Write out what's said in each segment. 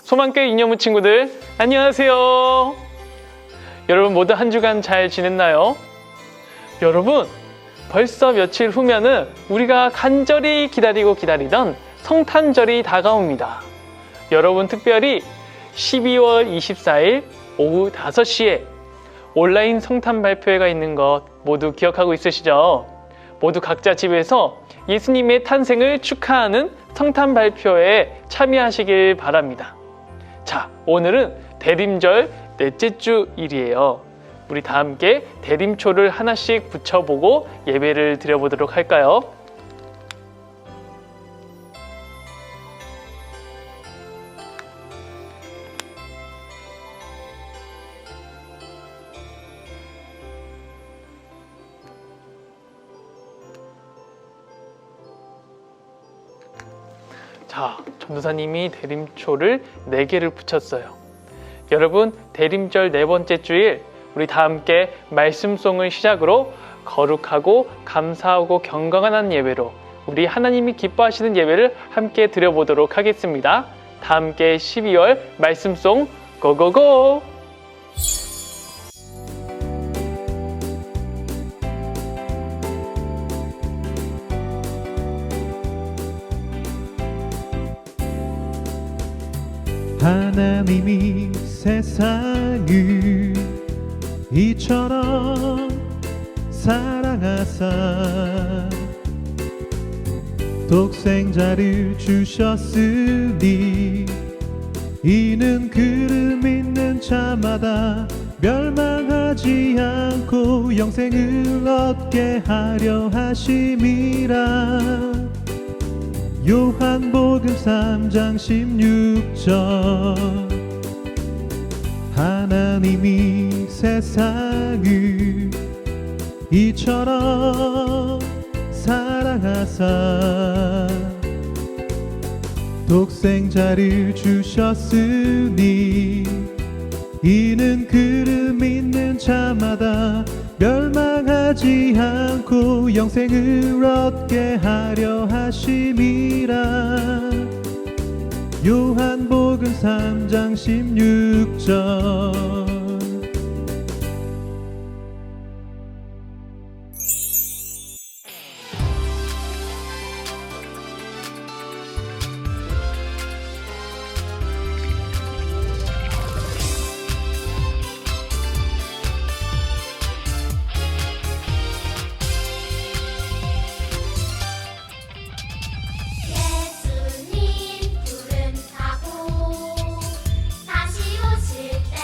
소망교회 이념우 친구들 안녕하세요. 여러분 모두 한 주간 잘 지냈나요? 여러분 벌써 며칠 후면은 우리가 간절히 기다리던 성탄절이 다가옵니다. 여러분 특별히 12월 24일 오후 5시에 온라인 성탄 발표회가 있는 것 모두 기억하고 있으시죠? 모두 각자 집에서 예수님의 탄생을 축하하는 성탄 발표회에 참여하시길 바랍니다. 자, 오늘은 대림절 넷째 주일이에요. 우리 다 함께 대림초를 하나씩 붙여보고 예배를 드려보도록 할까요? 자, 전도사님이 대림초를 4개를 붙였어요. 여러분, 대림절 4번째 주일 우리 다 함께 말씀송을 시작으로 거룩하고 감사하고 경건한 예배로 우리 하나님이 기뻐하시는 예배를 함께 드려보도록 하겠습니다. 다 함께 12월 말씀송 고고고! 하나님이 세상을 이처럼 사랑하사 독생자를 주셨으니 이는 그를 믿는 자마다 멸망하지 않고 영생을 얻게 하려 하심이라. 요한복음 3장 16절. 하나님이 세상을 이처럼 사랑하사 독생자를 주셨으니 이는 그를 믿는 자마다 멸망하지 않고 영생을 얻게 하려 하심이라. 요한복음 3장 16절. 예수님 구름 타고 다시 오실 때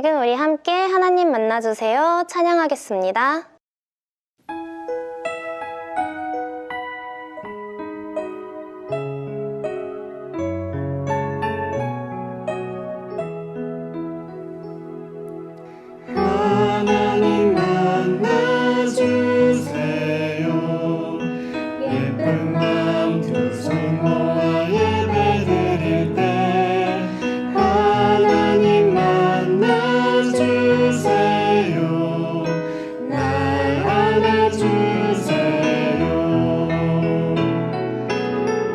지금 우리 함께 하나님 만나주세요. 찬양하겠습니다. 하나님 만나주세요. 예쁜 맘 두 손 모아 예배 드릴 때 하나님 만나주세요. 날 안아주세요.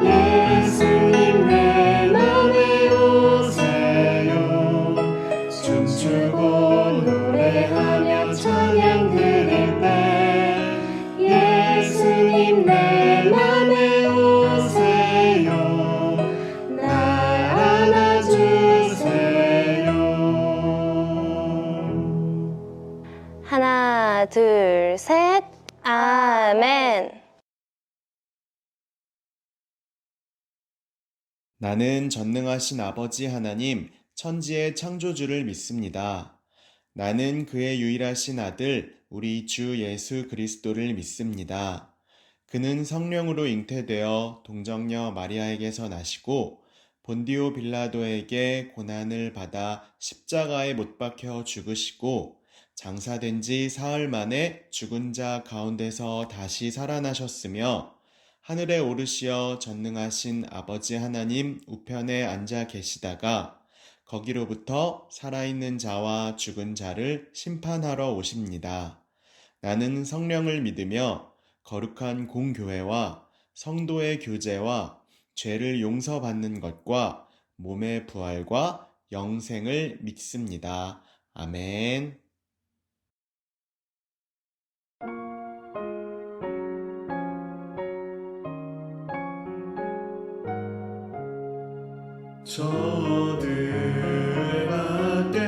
예수님 내 맘에 오세요. 춤추고 노래하며 찬양 드릴 때 예수님 내 맘에 오세요. 날 안아주세요. 하나, 둘, 셋. 아멘. 나는 전능하신 아버지 하나님, 천지의 창조주를 믿습니다. 나는 그의 유일하신 아들, 우리 주 예수 그리스도를 믿습니다. 그는 성령으로 잉태되어 동정녀 마리아에게서 나시고 본디오 빌라도에게 고난을 받아 십자가에 못 박혀 죽으시고 장사된 지 사흘 만에 죽은 자 가운데서 다시 살아나셨으며 하늘에 오르시어 전능하신 아버지 하나님 우편에 앉아 계시다가 거기로부터 살아있는 자와 죽은 자를 심판하러 오십니다. 나는 성령을 믿으며 거룩한 공교회와 성도의 교제와 죄를 용서받는 것과 몸의 부활과 영생을 믿습니다. 아멘. 저들 밖에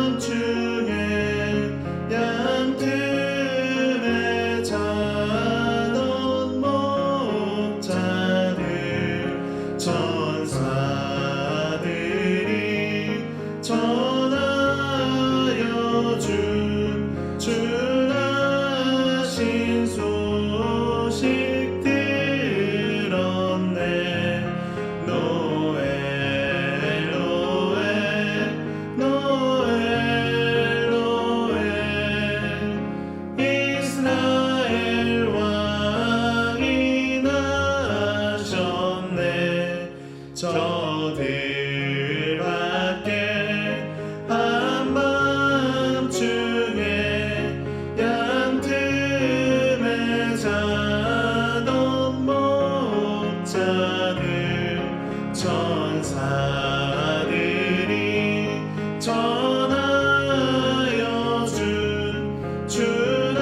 한밤중에 양틈에 자던 목자들 천사들이 전하여 준 주나신 소식 들었네. 노엘 노엘 노엘 노엘 이스라엘 왕이 나셨네. 저들 밖에 한밤중에 양틈에 자던 목자들 천사들이 전하여 준 주나신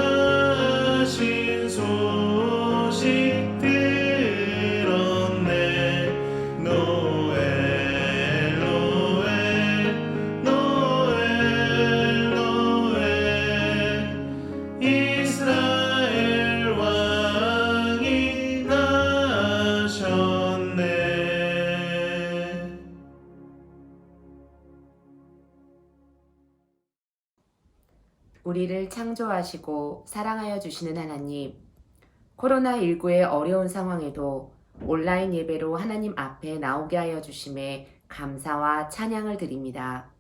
소식 들었네. 노엘 노엘 노엘 노엘 이스라엘 왕이 나셨네. 우리를 창조하시고 사랑하여 주시는 하나님, 코로나19의 어려운 상황에도 온라인 예배로 하나님 앞에 나오게 하여 주심에 감사와 찬양을 드립니다.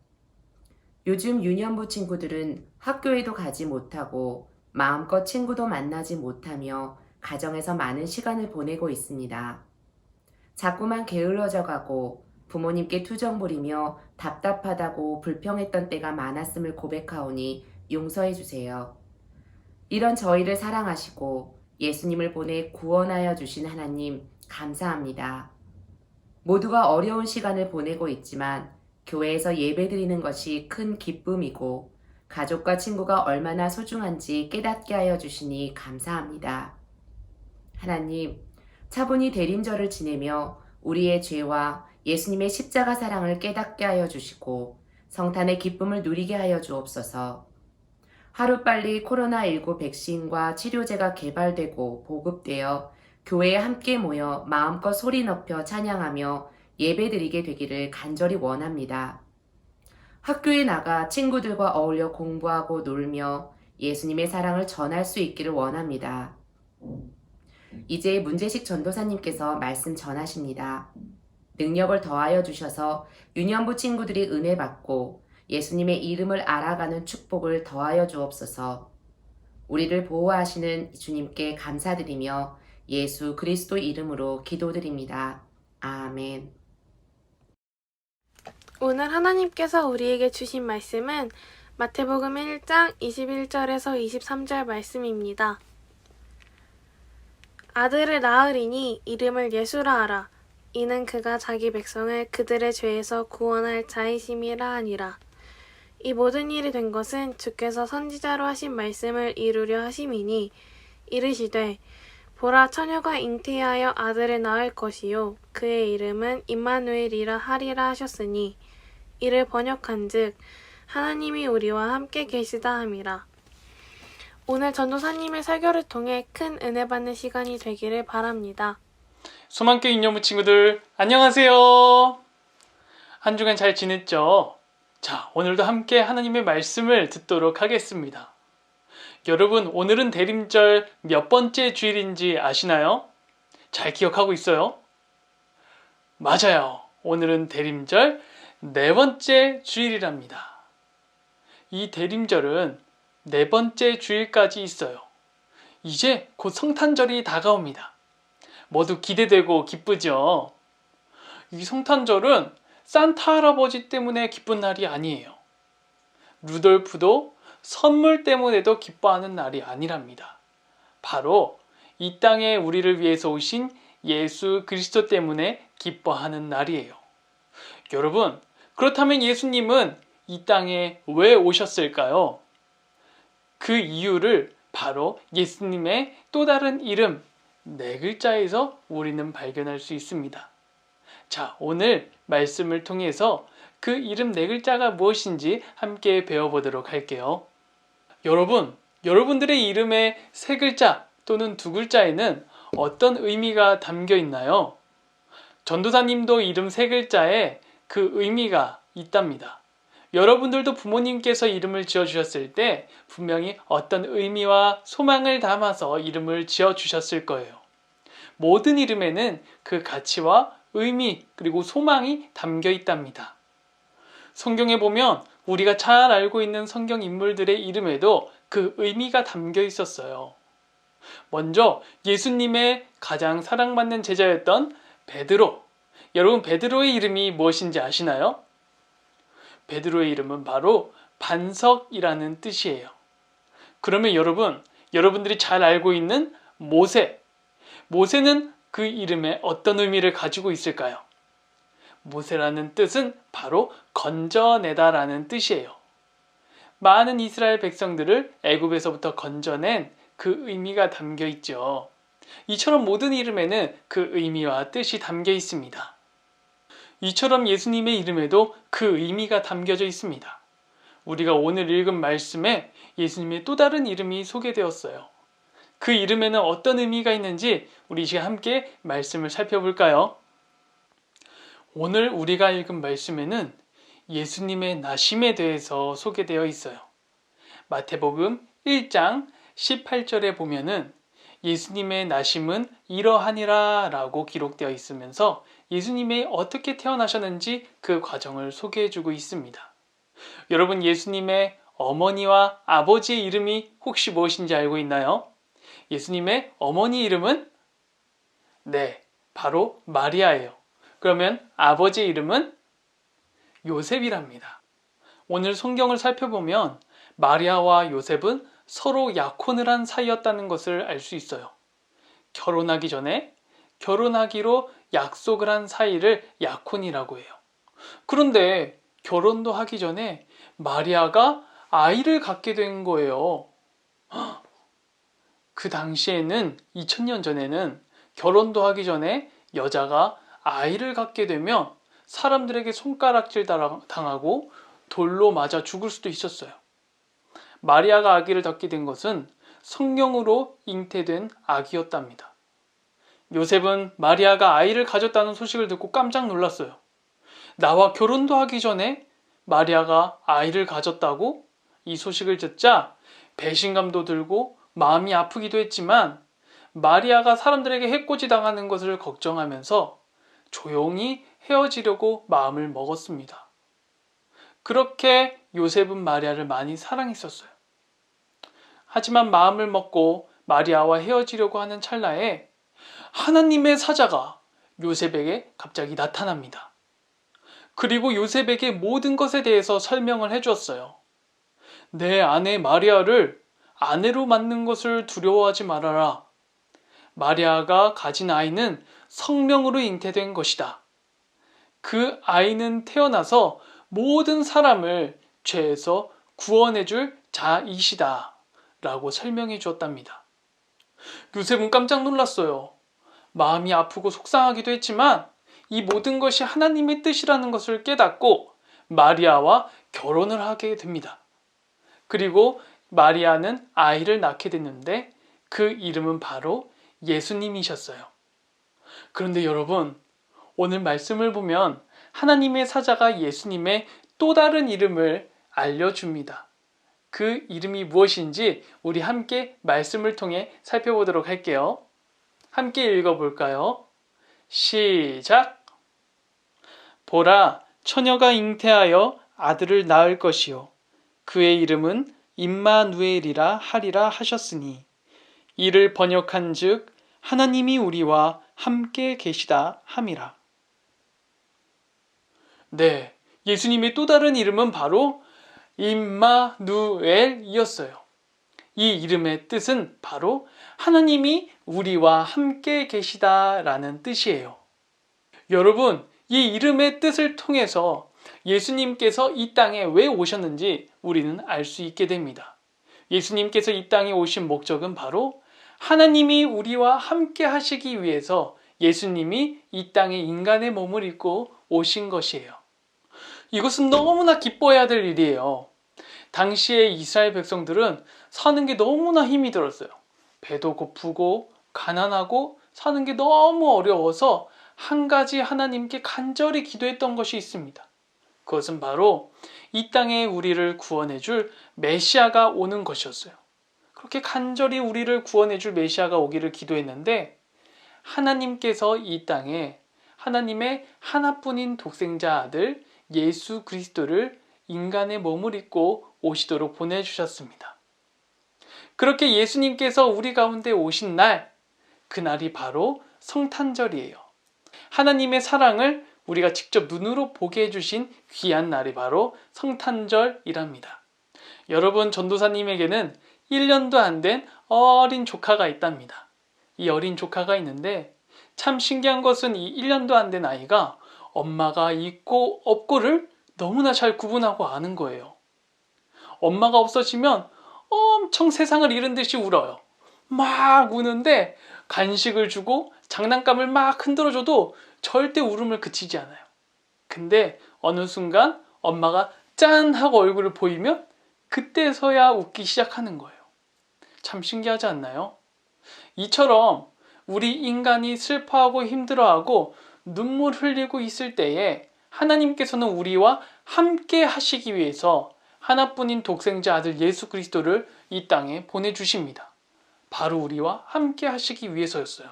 요즘 유년부 친구들은 학교에도 가지 못하고 마음껏 친구도 만나지 못하며 가정에서 많은 시간을 보내고 있습니다. 자꾸만 게을러져 가고 부모님께 투정 부리며 답답하다고 불평했던 때가 많았음을 고백하오니 용서해 주세요. 이런 저희를 사랑하시고 예수님을 보내 구원하여 주신 하나님 감사합니다. 모두가 어려운 시간을 보내고 있지만 교회에서 예배드리는 것이 큰 기쁨이고 가족과 친구가 얼마나 소중한지 깨닫게 하여 주시니 감사합니다. 하나님, 차분히 대림절을 지내며 우리의 죄와 예수님의 십자가 사랑을 깨닫게 하여 주시고 성탄의 기쁨을 누리게 하여 주옵소서. 하루빨리 코로나19 백신과 치료제가 개발되고 보급되어 교회에 함께 모여 마음껏 소리 높여 찬양하며 예배드리게 되기를 간절히 원합니다. 학교에 나가 친구들과 어울려 공부하고 놀며 예수님의 사랑을 전할 수 있기를 원합니다. 이제 문재식 전도사님께서 말씀 전하십니다. 능력을 더하여 주셔서 유년부 친구들이 은혜 받고 예수님의 이름을 알아가는 축복을 더하여 주옵소서. 우리를 보호하시는 주님께 감사드리며 예수 그리스도 이름으로 기도드립니다. 아멘. 오늘 하나님께서 우리에게 주신 말씀은 마태복음 1장 21절에서 23절 말씀입니다. 아들을 낳으리니 이름을 예수라 하라. 이는 그가 자기 백성을 그들의 죄에서 구원할 자이심이라 하니라. 이 모든 일이 된 것은 주께서 선지자로 하신 말씀을 이루려 하심이니 이르시되 보라 처녀가 잉태하여 아들을 낳을 것이요 그의 이름은 임마누엘이라 하리라 하셨으니 이를 번역한즉 하나님이 우리와 함께 계시다 함이라. 오늘 전도사님의 설교를 통해 큰 은혜 받는 시간이 되기를 바랍니다. 소망교회 인여부 친구들 안녕하세요. 한 주간 잘 지냈죠? 자, 오늘도 함께 하나님의 말씀을 듣도록 하겠습니다. 여러분, 오늘은 대림절 몇 번째 주일인지 아시나요? 잘 기억하고 있어요? 맞아요. 오늘은 대림절 네 번째 주일이랍니다. 이 대림절은 네 번째 주일까지 있어요. 이제 곧 성탄절이 다가옵니다. 모두 기대되고 기쁘죠? 이 성탄절은 산타 할아버지 때문에 기쁜 날이 아니에요. 루돌프도 선물 때문에도 기뻐하는 날이 아니랍니다. 바로 이 땅에 우리를 위해서 오신 예수 그리스도 때문에 기뻐하는 날이에요. 여러분, 그렇다면 예수님은 이 땅에 왜 오셨을까요? 그 이유를 바로 예수님의 또 다른 이름 네 글자에서 우리는 발견할 수 있습니다. 자, 오늘 말씀을 통해서 그 이름 네 글자가 무엇인지 함께 배워보도록 할게요. 여러분, 여러분들의 이름의 세 글자 또는 두 글자에는 어떤 의미가 담겨 있나요? 전도사님도 이름 세 글자에 그 의미가 있답니다. 여러분들도 부모님께서 이름을 지어주셨을 때 분명히 어떤 의미와 소망을 담아서 이름을 지어주셨을 거예요. 모든 이름에는 그 가치와 의미 그리고 소망이 담겨 있답니다. 성경에 보면 우리가 잘 알고 있는 성경 인물들의 이름에도 그 의미가 담겨 있었어요. 먼저 예수님의 가장 사랑받는 제자였던 베드로. 여러분, 베드로의 이름이 무엇인지 아시나요? 베드로의 이름은 바로 반석이라는 뜻이에요. 그러면 여러분들이 잘 알고 있는 모세. 모세는 그 이름에 어떤 의미를 가지고 있을까요? 모세라는 뜻은 바로 건져내다라는 뜻이에요. 많은 이스라엘 백성들을 애굽에서부터 건져낸 그 의미가 담겨 있죠. 이처럼 모든 이름에는 그 의미와 뜻이 담겨 있습니다. 이처럼 예수님의 이름에도 그 의미가 담겨져 있습니다. 우리가 오늘 읽은 말씀에 예수님의 또 다른 이름이 소개되었어요. 그 이름에는 어떤 의미가 있는지 우리 이제 함께 말씀을 살펴볼까요? 오늘 우리가 읽은 말씀에는 예수님의 나심에 대해서 소개되어 있어요. 마태복음 1장 18절에 보면은 예수님의 나심은 이러하니라 라고 기록되어 있으면서 예수님이 어떻게 태어나셨는지 그 과정을 소개해주고 있습니다. 여러분, 예수님의 어머니와 아버지의 이름이 혹시 무엇인지 알고 있나요? 예수님의 어머니 이름은 바로 마리아예요. 그러면 아버지의 이름은 요셉이랍니다. 오늘 성경을 살펴보면 마리아와 요셉은 서로 약혼을 한 사이였다는 것을 알 수 있어요. 결혼하기 전에 결혼하기로 약속을 한 사이를 약혼이라고 해요. 그런데 결혼도 하기 전에 마리아가 아이를 갖게 된 거예요. 그 당시에는 2000년 전에는 결혼도 하기 전에 여자가 아이를 갖게 되면 사람들에게 손가락질 당하고 돌로 맞아 죽을 수도 있었어요. 마리아가 아기를 갖게 된 것은 성령으로 잉태된 아기였답니다. 요셉은 마리아가 아이를 가졌다는 소식을 듣고 깜짝 놀랐어요. 나와 결혼도 하기 전에 마리아가 아이를 가졌다고 이 소식을 듣자 배신감도 들고 마음이 아프기도 했지만 마리아가 사람들에게 해코지 당하는 것을 걱정하면서 조용히 헤어지려고 마음을 먹었습니다. 그렇게 요셉은 마리아를 많이 사랑했었어요. 하지만 마음을 먹고 마리아와 헤어지려고 하는 찰나에 하나님의 사자가 요셉에게 갑자기 나타납니다. 그리고 요셉에게 모든 것에 대해서 설명을 해주었어요. 내 아내 마리아를 아내로 맞는 것을 두려워하지 말아라. 마리아가 가진 아이는 성령으로 잉태된 것이다. 그 아이는 태어나서 모든 사람을 죄에서 구원해줄 자이시다. 라고 설명해 주었답니다. 요셉은 깜짝 놀랐어요. 마음이 아프고 속상하기도 했지만 이 모든 것이 하나님의 뜻이라는 것을 깨닫고 마리아와 결혼을 하게 됩니다. 그리고 마리아는 아이를 낳게 됐는데 그 이름은 바로 예수님이셨어요. 그런데 여러분, 오늘 말씀을 보면 하나님의 사자가 예수님의 또 다른 이름을 알려줍니다. 그 이름이 무엇인지 우리 함께 말씀을 통해 살펴보도록 할게요. 함께 읽어볼까요? 시작! 보라, 처녀가 잉태하여 아들을 낳을 것이요. 그의 이름은 임마누엘이라 하리라 하셨으니 이를 번역한 즉 하나님이 우리와 함께 계시다 함이라. 네, 예수님의 또 다른 이름은 바로 임마누엘이었어요. 이 이름의 뜻은 바로 하나님이 우리와 함께 계시다라는 뜻이에요. 여러분, 이 이름의 뜻을 통해서 예수님께서 이 땅에 왜 오셨는지 우리는 알 수 있게 됩니다. 예수님께서 이 땅에 오신 목적은 바로 하나님이 우리와 함께 하시기 위해서 예수님이 이 땅에 인간의 몸을 입고 오신 것이에요. 이것은 너무나 기뻐해야 될 일이에요. 당시에 이스라엘 백성들은 사는 게 너무나 힘이 들었어요. 배도 고프고 가난하고 사는 게 너무 어려워서 한 가지 하나님께 간절히 기도했던 것이 있습니다. 그것은 바로 이 땅에 우리를 구원해 줄 메시아가 오는 것이었어요. 그렇게 간절히 우리를 구원해 줄 메시아가 오기를 기도했는데 하나님께서 이 땅에 하나님의 하나뿐인 독생자 아들 예수 그리스도를 인간의 몸을 입고 오시도록 보내주셨습니다. 그렇게 예수님께서 우리 가운데 오신 날, 그날이 바로 성탄절이에요. 하나님의 사랑을 우리가 직접 눈으로 보게 해주신 귀한 날이 바로 성탄절이랍니다. 여러분, 전도사님에게는 1년도 안 된 어린 조카가 있답니다. 이 어린 조카가 있는데 참 신기한 것은 이 1년도 안 된 아이가 엄마가 있고 없고를 너무나 잘 구분하고 아는 거예요. 엄마가 없어지면 엄청 세상을 잃은 듯이 울어요. 막 우는데 간식을 주고 장난감을 막 흔들어줘도 절대 울음을 그치지 않아요. 근데 어느 순간 엄마가 짠 하고 얼굴을 보이면 그때서야 웃기 시작하는 거예요. 참 신기하지 않나요? 이처럼 우리 인간이 슬퍼하고 힘들어하고 눈물 흘리고 있을 때에 하나님께서는 우리와 함께 하시기 위해서 하나뿐인 독생자 아들 예수 그리스도를 이 땅에 보내주십니다. 바로 우리와 함께 하시기 위해서였어요.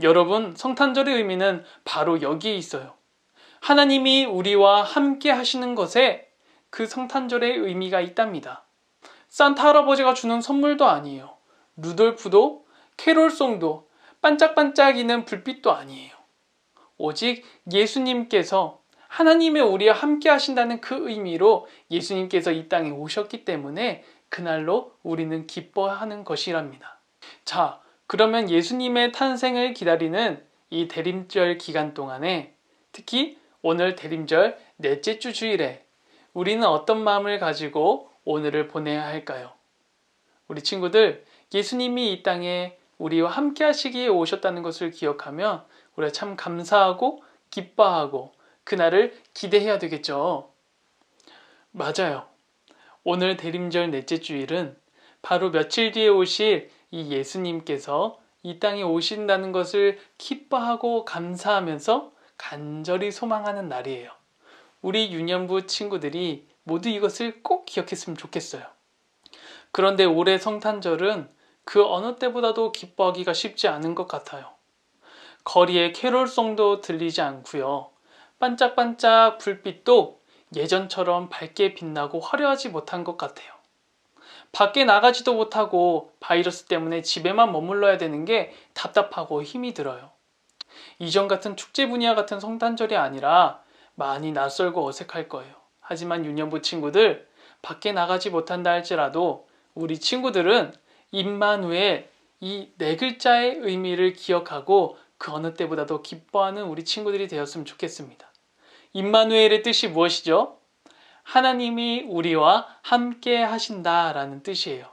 여러분, 성탄절의 의미는 바로 여기에 있어요. 하나님이 우리와 함께 하시는 것에 그 성탄절의 의미가 있답니다. 산타 할아버지가 주는 선물도 아니에요. 루돌프도 캐롤송도 반짝반짝이는 불빛도 아니에요. 오직 예수님께서 하나님의 우리와 함께 하신다는 그 의미로 예수님께서 이 땅에 오셨기 때문에 그날로 우리는 기뻐하는 것이랍니다. 자, 그러면 예수님의 탄생을 기다리는 이 대림절 기간 동안에 특히 오늘 대림절 넷째 주 주일에 우리는 어떤 마음을 가지고 오늘을 보내야 할까요? 우리 친구들, 예수님이 이 땅에 우리와 함께 하시기에 오셨다는 것을 기억하면 우리가 참 감사하고 기뻐하고 그날을 기대해야 되겠죠. 맞아요. 오늘 대림절 넷째 주일은 바로 며칠 뒤에 오실 이 예수님께서 이 땅에 오신다는 것을 기뻐하고 감사하면서 간절히 소망하는 날이에요. 우리 유년부 친구들이 모두 이것을 꼭 기억했으면 좋겠어요. 그런데 올해 성탄절은 그 어느 때보다도 기뻐하기가 쉽지 않은 것 같아요. 거리에 캐롤송도 들리지 않고요. 반짝반짝 불빛도 예전처럼 밝게 빛나고 화려하지 못한 것 같아요. 밖에 나가지도 못하고 바이러스 때문에 집에만 머물러야 되는 게 답답하고 힘이 들어요. 이전 같은 축제 분위기와 같은 성탄절이 아니라 많이 낯설고 어색할 거예요. 하지만 유년부 친구들, 밖에 나가지 못한다 할지라도 우리 친구들은 임마누엘, 이 네 글자의 의미를 기억하고 그 어느 때보다도 기뻐하는 우리 친구들이 되었으면 좋겠습니다. 임마누엘의 뜻이 무엇이죠? 하나님이 우리와 함께 하신다라는 뜻이에요.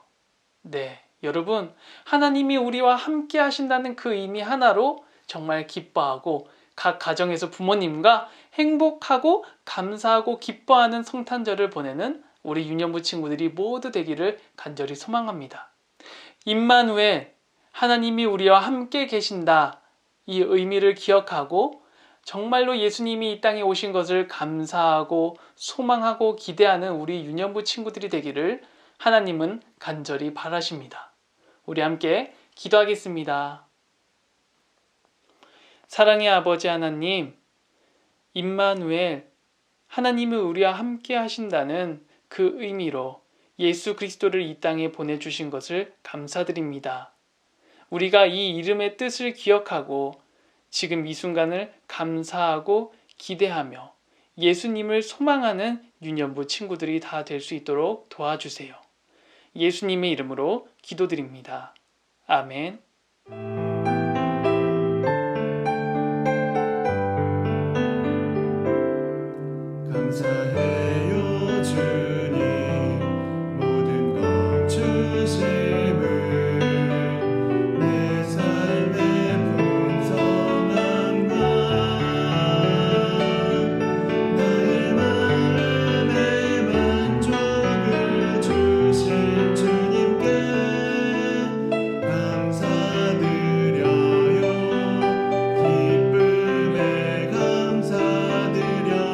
네, 여러분, 하나님이 우리와 함께 하신다는 그 의미 하나로 정말 기뻐하고 각 가정에서 부모님과 행복하고 감사하고 기뻐하는 성탄절을 보내는 우리 유년부 친구들이 모두 되기를 간절히 소망합니다. 임마누엘, 하나님이 우리와 함께 계신다. 이 의미를 기억하고 정말로 예수님이 이 땅에 오신 것을 감사하고 소망하고 기대하는 우리 유년부 친구들이 되기를 하나님은 간절히 바라십니다. 우리 함께 기도하겠습니다. 사랑의 아버지 하나님, 임마누엘, 하나님이 우리와 함께 하신다는 그 의미로 예수 그리스도를 이 땅에 보내주신 것을 감사드립니다. 우리가 이 이름의 뜻을 기억하고 지금 이 순간을 감사하고 기대하며 예수님을 소망하는 유년부 친구들이 다 될 수 있도록 도와주세요. 예수님의 이름으로 기도드립니다. 아멘. 감사해요 주님 모든 것 주심을 내 삶의 풍성함과 나의 마음의 만족을 주신 주님께 감사드려요. 기쁨에 감사드려요.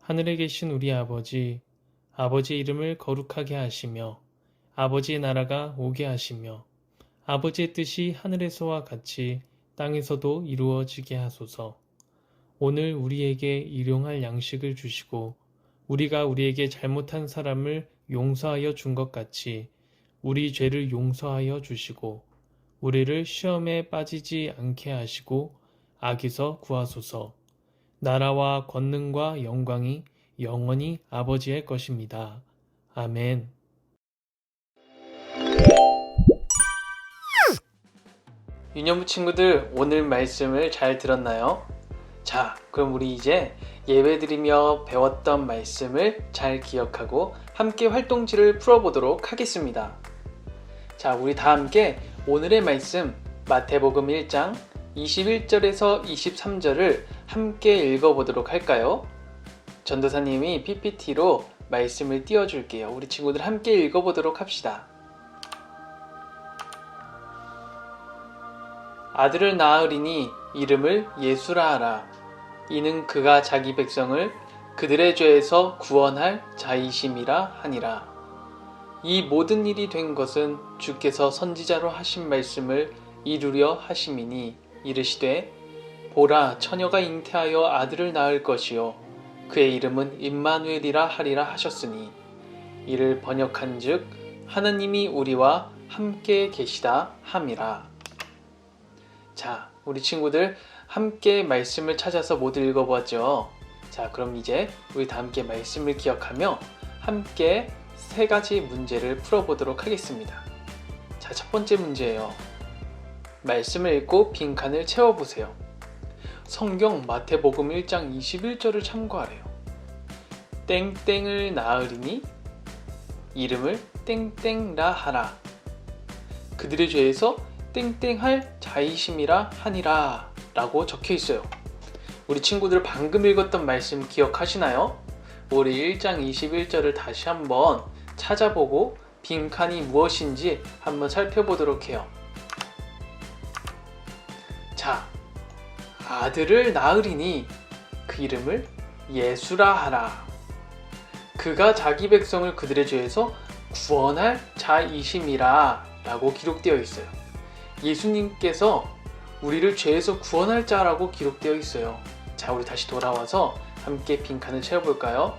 하늘에 계신 우리 아버지, 아버지의 이름을 거룩하게 하시며 아버지의 나라가 오게 하시며 아버지의 뜻이 하늘에서와 같이 땅에서도 이루어지게 하소서. 오늘 우리에게 일용할 양식을 주시고 우리가 우리에게 잘못한 사람을 용서하여 준 것 같이 우리 죄를 용서하여 주시고 우리를 시험에 빠지지 않게 하시고 악에서 구하소서. 나라와 권능과 영광이 영원히 아버지의 것입니다. 아멘. 유년부 친구들, 오늘 말씀을 잘 들었나요? 자, 그럼 우리 이제 예배드리며 배웠던 말씀을 잘 기억하고 함께 활동지를 풀어보도록 하겠습니다. 자, 우리 다 함께 오늘의 말씀 마태복음 1장 21절에서 23절을 함께 읽어보도록 할까요? 전도사님이 PPT로 말씀을 띄워줄게요. 우리 친구들 함께 읽어보도록 합시다. 아들을 낳으리니 이름을 예수라 하라. 이는 그가 자기 백성을 그들의 죄에서 구원할 자이심이라 하니라. 이 모든 일이 된 것은 주께서 선지자로 하신 말씀을 이루려 하심이니 이르시되 보라 처녀가 잉태하여 아들을 낳을 것이요 그의 이름은 임마누엘이라 하리라 하셨으니 이를 번역한즉 하느님이 우리와 함께 계시다 함이라. 자, 우리 친구들 함께 말씀을 찾아서 모두 읽어보았죠. 자, 그럼 이제 우리 다 함께 말씀을 기억하며 함께 세 가지 문제를 풀어보도록 하겠습니다. 자, 첫 번째 문제예요. 말씀을 읽고 빈칸을 채워보세요. 성경 마태복음 1장 21절을 참고하래요. 땡땡을 낳으리니 이름을 땡땡라 하라. 그들의 죄에서 땡땡할 자이심이라 하니라 라고 적혀 있어요. 우리 친구들 방금 읽었던 말씀 기억하시나요? 우리 1장 21절을 다시 한번 찾아보고 빈칸이 무엇인지 한번 살펴보도록 해요. 자, 아들을 낳으리니 그 이름을 예수라 하라. 그가 자기 백성을 그들의 죄에서 구원할 자이심이라 라고 기록되어 있어요. 예수님께서 우리를 죄에서 구원할 자라고 기록되어 있어요. 자, 우리 다시 돌아와서 함께 빈칸을 채워볼까요?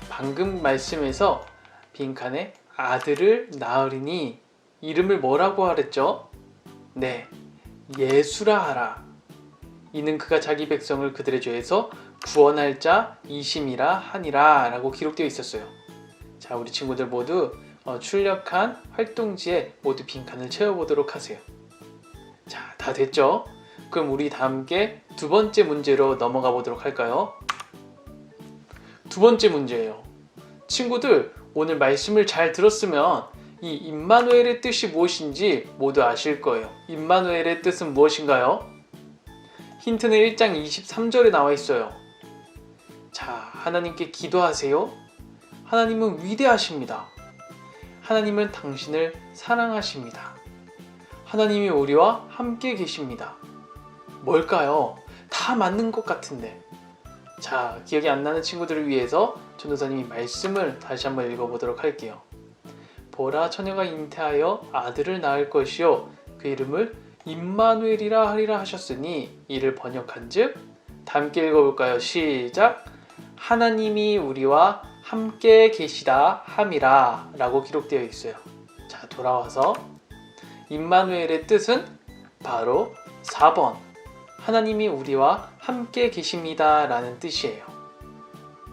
방금 말씀에서 빈칸에 아들을 낳으리니 이름을 뭐라고 하랬죠? 네, 예수라 하라. 이는 그가 자기 백성을 그들의 죄에서 구원할 자이심이라 하니라 라고 기록되어 있었어요. 자, 우리 친구들 모두 출력한 활동지에 모두 빈칸을 채워보도록 하세요. 자, 다 됐죠? 그럼 우리 다 함께 두 번째 문제로 넘어가 보도록 할까요? 두 번째 문제예요. 친구들, 오늘 말씀을 잘 들었으면 이 임마누엘의 뜻이 무엇인지 모두 아실 거예요. 임마누엘의 뜻은 무엇인가요? 힌트는 1장 23절에 나와 있어요. 자, 하나님께 기도하세요. 하나님은 위대하십니다. 하나님은 당신을 사랑하십니다. 하나님이 우리와 함께 계십니다. 뭘까요? 다 맞는 것 같은데. 자, 기억이 안 나는 친구들을 위해서 전도사님이 말씀을 다시 한번 읽어보도록 할게요. 보라, 처녀가 잉태하여 아들을 낳을 것이요 그 이름을 임마누엘이라 하리라 하셨으니 이를 번역한즉, 다 함께 읽어볼까요? 시작! 하나님이 우리와 함께 계시다 함이라 라고 기록되어 있어요. 자, 돌아와서 임마누엘의 뜻은 바로 4번 하나님이 우리와 함께 계십니다 라는 뜻이에요.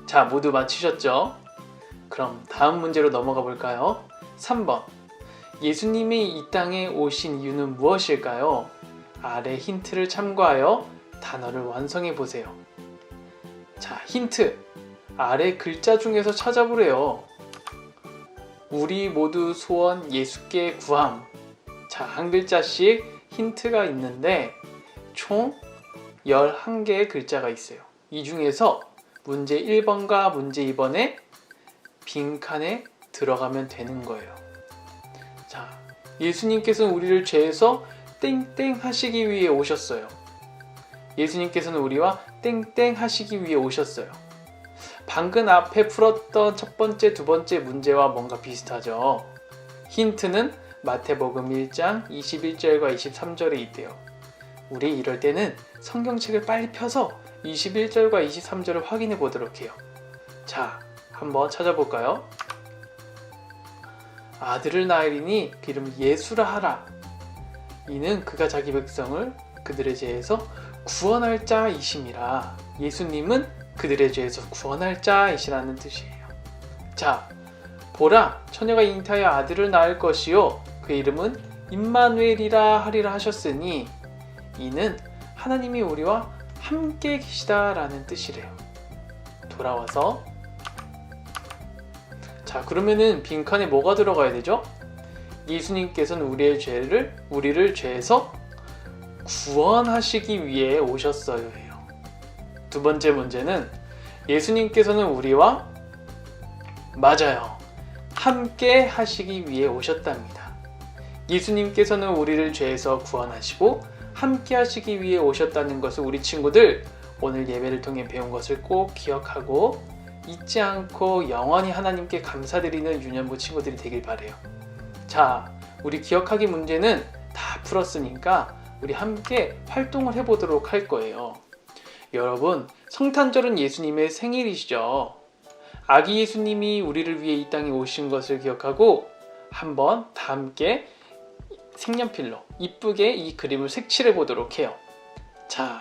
자, 모두 맞히셨죠? 그럼 다음 문제로 넘어가 볼까요? 3번 예수님이 이 땅에 오신 이유는 무엇일까요? 아래 힌트를 참고하여 단어를 완성해 보세요. 자, 힌트 아래 글자 중에서 찾아보래요. 우리 모두 소원 예수께 구함. 자, 한 글자씩 힌트가 있는데 총 11개의 글자가 있어요. 이 중에서 문제 1번과 문제 2번에 빈칸에 들어가면 되는 거예요. 자, 예수님께서는 우리를 죄에서 땡땡 하시기 위해 오셨어요. 예수님께서는 우리와 땡땡 하시기 위해 오셨어요. 방금 앞에 풀었던 첫 번째, 두 번째 문제와 뭔가 비슷하죠. 힌트는 마태복음 1장 21절과 23절에 있대요. 우리 이럴 때는 성경책을 빨리 펴서 21절과 23절을 확인해 보도록 해요. 자, 한번 찾아볼까요? 아들을 낳으리니 그 이름 예수라 하라. 이는 그가 자기 백성을 그들의 죄에서 구원할 자이심이라. 예수님은 그들의 죄에서 구원할 자이시라는 뜻이에요. 자, 보라, 처녀가 잉태하여 아들을 낳을 것이요 그 이름은 임마누엘이라 하리라 하셨으니 이는 하나님이 우리와 함께 계시다라는 뜻이래요. 돌아와서 자, 그러면은 빈칸에 뭐가 들어가야 되죠? 예수님께서는 우리를 죄에서 구원하시기 위해 오셨어요 해요. 두 번째 문제는 예수님께서는 우리와 맞아요. 함께 하시기 위해 오셨답니다. 예수님께서는 우리를 죄에서 구원하시고 함께 하시기 위해 오셨다는 것을 우리 친구들 오늘 예배를 통해 배운 것을 꼭 기억하고 잊지 않고 영원히 하나님께 감사드리는 유년부 친구들이 되길 바래요. 자, 우리 기억하기 문제는 다 풀었으니까 우리 함께 활동을 해보도록 할 거예요. 여러분, 성탄절은 예수님의 생일이시죠. 아기 예수님이 우리를 위해 이 땅에 오신 것을 기억하고 한번 다 함께 색연필로 이쁘게 이 그림을 색칠해 보도록 해요. 자,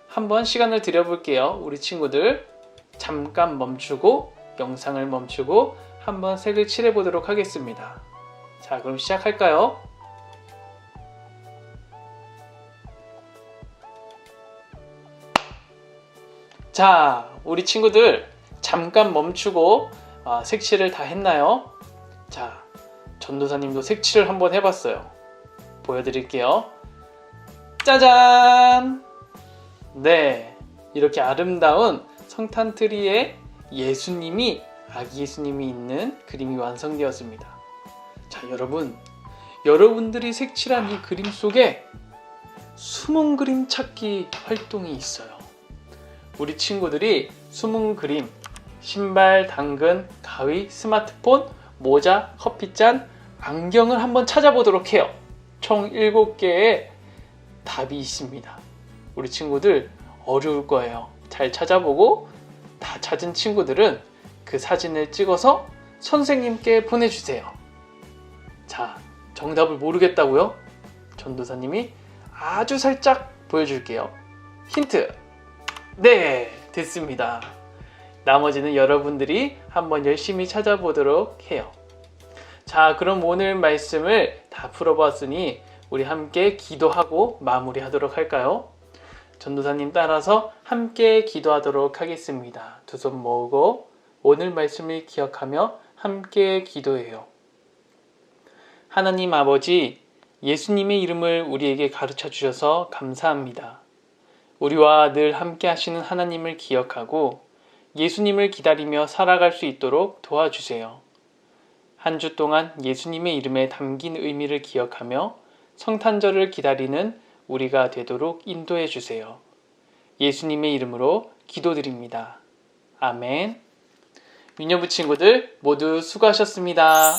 한번 시간을 들여볼게요. 우리 친구들 잠깐 멈추고 영상을 멈추고 한번 색을 칠해 보도록 하겠습니다. 자, 그럼 시작할까요? 자, 우리 친구들 잠깐 멈추고 색칠을 다 했나요? 자, 전도사님도 색칠을 한번 해봤어요. 보여드릴게요. 짜잔! 네, 이렇게 아름다운 성탄트리에 예수님이 아기 예수님이 있는 그림이 완성되었습니다. 자, 여러분들이 색칠한 이 그림 속에 숨은 그림 찾기 활동이 있어요. 우리 친구들이 숨은 그림, 신발, 당근, 가위, 스마트폰, 모자, 커피잔, 안경을 한번 찾아보도록 해요. 총 7개의 답이 있습니다. 우리 친구들 어려울 거예요. 잘 찾아보고 다 찾은 친구들은 그 사진을 찍어서 선생님께 보내주세요. 자, 정답을 모르겠다고요? 전도사님이 아주 살짝 보여줄게요. 힌트! 네, 됐습니다. 나머지는 여러분들이 한번 열심히 찾아보도록 해요. 자, 그럼 오늘 말씀을 다 풀어봤으니 우리 함께 기도하고 마무리하도록 할까요? 전도사님 따라서 함께 기도하도록 하겠습니다. 두 손 모으고 오늘 말씀을 기억하며 함께 기도해요. 하나님 아버지, 예수님의 이름을 우리에게 가르쳐 주셔서 감사합니다. 우리와 늘 함께 하시는 하나님을 기억하고 예수님을 기다리며 살아갈 수 있도록 도와주세요. 한 주 동안 예수님의 이름에 담긴 의미를 기억하며 성탄절을 기다리는 우리가 되도록 인도해 주세요. 예수님의 이름으로 기도드립니다. 아멘. 미녀부 친구들 모두 수고하셨습니다.